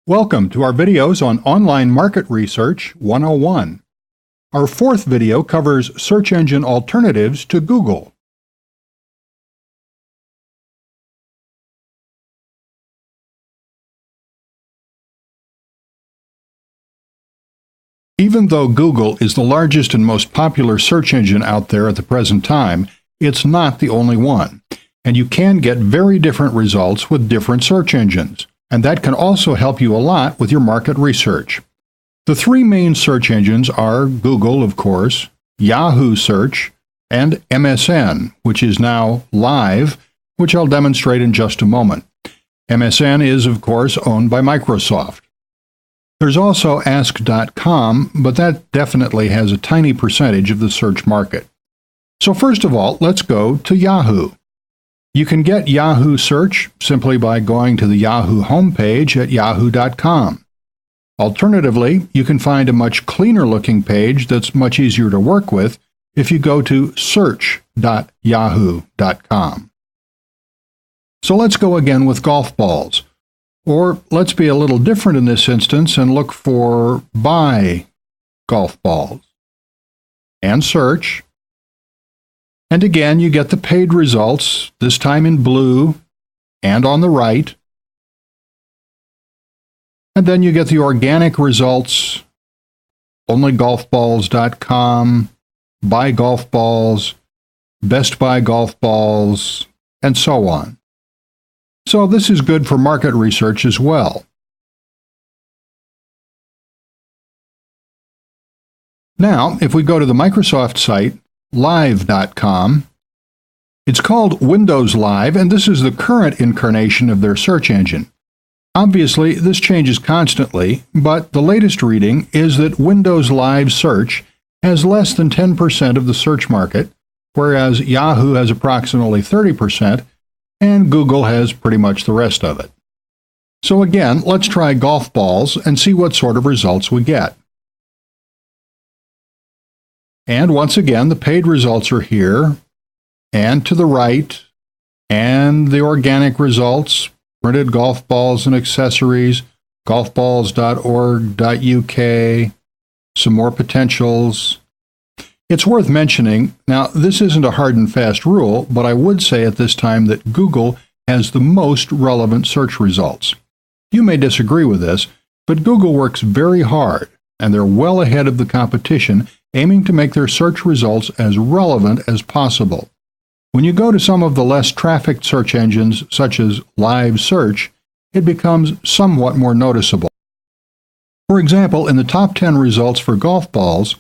Welcome to our videos on Online Market Research 101. Our fourth video covers search engine alternatives to Google. Even though Google is the largest and most popular search engine out there at the present time, it's not the only one, and you can get very different results with different search engines. And that can also help you a lot with your market research. The three main search engines are Google, of course, Yahoo Search, and MSN, which is now Live, which I'll demonstrate in just a moment. MSN is, of course, owned by Microsoft. There's also Ask.com, but that definitely has a tiny percentage of the search market. So first of all, let's go to Yahoo. You can get Yahoo Search simply by going to the Yahoo homepage at yahoo.com. Alternatively, you can find a much cleaner looking page that's much easier to work with if you go to search.yahoo.com. So let's go again with golf balls. Or let's be a little different in this instance and look for buy golf balls. And search. And again, you get the paid results, this time in blue and on the right. And then you get the organic results, onlygolfballs.com, Buy Golf Balls, Best Buy Golf Balls, and so on. So this is good for market research as well. Now, if we go to the Microsoft site, Live.com. It's called Windows Live, and this is the current incarnation of their search engine. Obviously, this changes constantly, but the latest reading is that Windows Live Search has less than 10% of the search market, whereas Yahoo has approximately 30%, and Google has pretty much the rest of it. So again, let's try golf balls and see what sort of results we get. And once again, the paid results are here, and to the right, and the organic results, printed golf balls and accessories, golfballs.org.uk, some more potentials. It's worth mentioning, now this isn't a hard and fast rule, but I would say at this time that Google has the most relevant search results. You may disagree with this, but Google works very hard, and they're well ahead of the competition, aiming to make their search results as relevant as possible. When you go to some of the less trafficked search engines, such as Live Search, it becomes somewhat more noticeable. For example, in the top 10 results for golf balls,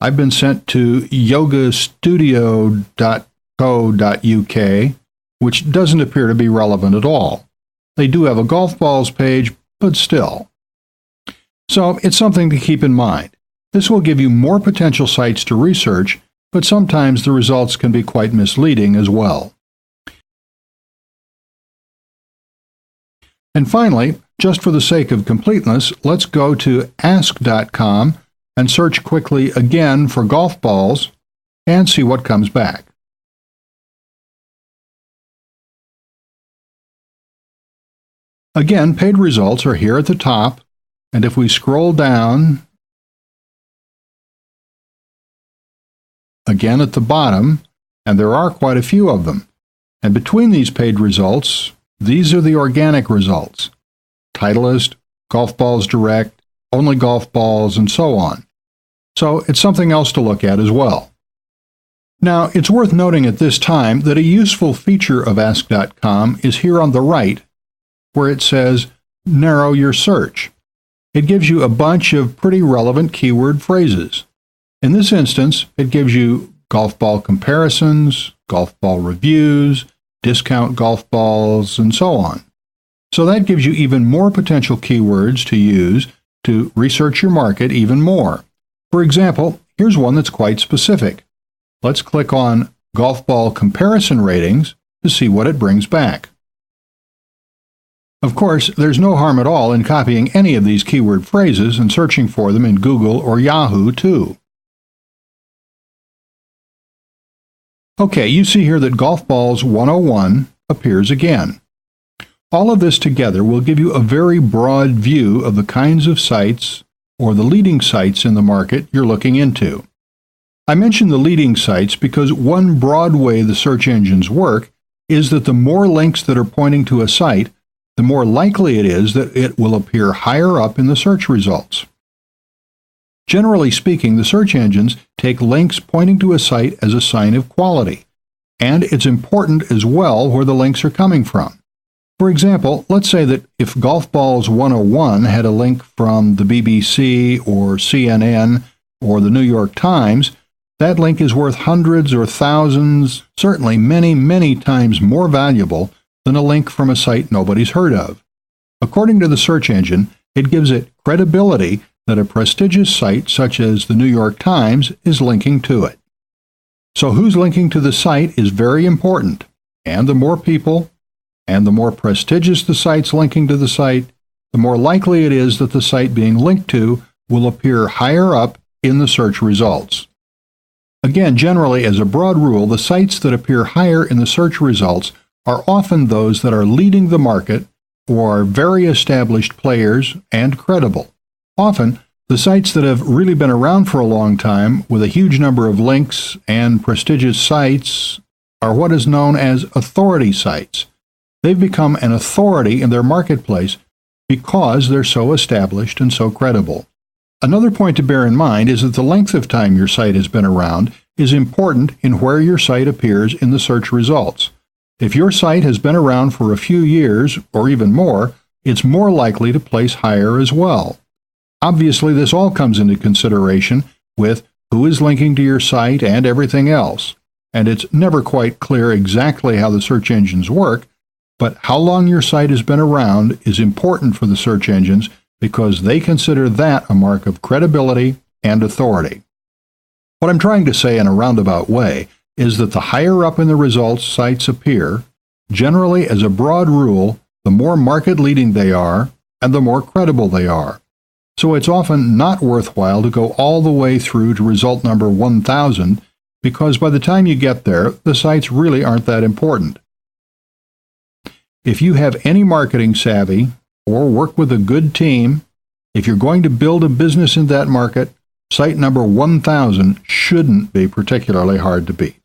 I've been sent to yogastudio.co.uk, which doesn't appear to be relevant at all. They do have a golf balls page, but still. So it's something to keep in mind. This will give you more potential sites to research, but sometimes the results can be quite misleading as well. And finally, just for the sake of completeness, let's go to ask.com and search quickly again for golf balls and see what comes back. Again, paid results are here at the top. And if we scroll down, again at the bottom, and there are quite a few of them, and between these paid results, these are the organic results: Titleist, Golf Balls Direct, Only Golf Balls, and so on. So it's something else to look at as well. Now, it's worth noting at this time that a useful feature of Ask.com is here on the right, where it says, narrow your search. It gives you a bunch of pretty relevant keyword phrases. In this instance, it gives you golf ball comparisons, golf ball reviews, discount golf balls, and so on. So that gives you even more potential keywords to use to research your market even more. For example, here's one that's quite specific. Let's click on golf ball comparison ratings to see what it brings back. Of course, there's no harm at all in copying any of these keyword phrases and searching for them in Google or Yahoo too. Okay, you see here that Golf Balls 101 appears again. All of this together will give you a very broad view of the kinds of sites or the leading sites in the market you're looking into. I mention the leading sites because one broad way the search engines work is that the more links that are pointing to a site, the more likely it is that it will appear higher up in the search results. Generally speaking, the search engines take links pointing to a site as a sign of quality, and it's important as well where the links are coming from. For example, let's say that if Golf Balls 101 had a link from the BBC or CNN or the New York Times, that link is worth hundreds or thousands, certainly many, many times more valuable than a link from a site nobody's heard of. According to the search engine, it gives it credibility that a prestigious site such as the New York Times is linking to it. So who's linking to the site is very important, and the more people and the more prestigious the sites linking to the site, the more likely it is that the site being linked to will appear higher up in the search results. Again, generally, as a broad rule, the sites that appear higher in the search results are often those that are leading the market or are very established players and credible. Often, the sites that have really been around for a long time with a huge number of links and prestigious sites are what is known as authority sites. They've become an authority in their marketplace because they're so established and so credible. Another point to bear in mind is that the length of time your site has been around is important in where your site appears in the search results. If your site has been around for a few years or even more, it's more likely to place higher as well. Obviously, this all comes into consideration with who is linking to your site and everything else, and it's never quite clear exactly how the search engines work, but how long your site has been around is important for the search engines because they consider that a mark of credibility and authority. What I'm trying to say in a roundabout way is that the higher up in the results sites appear, generally as a broad rule, the more market-leading they are and the more credible they are. So it's often not worthwhile to go all the way through to result number 1000 because by the time you get there, the sites really aren't that important. If you have any marketing savvy or work with a good team, if you're going to build a business in that market, site number 1000 shouldn't be particularly hard to beat.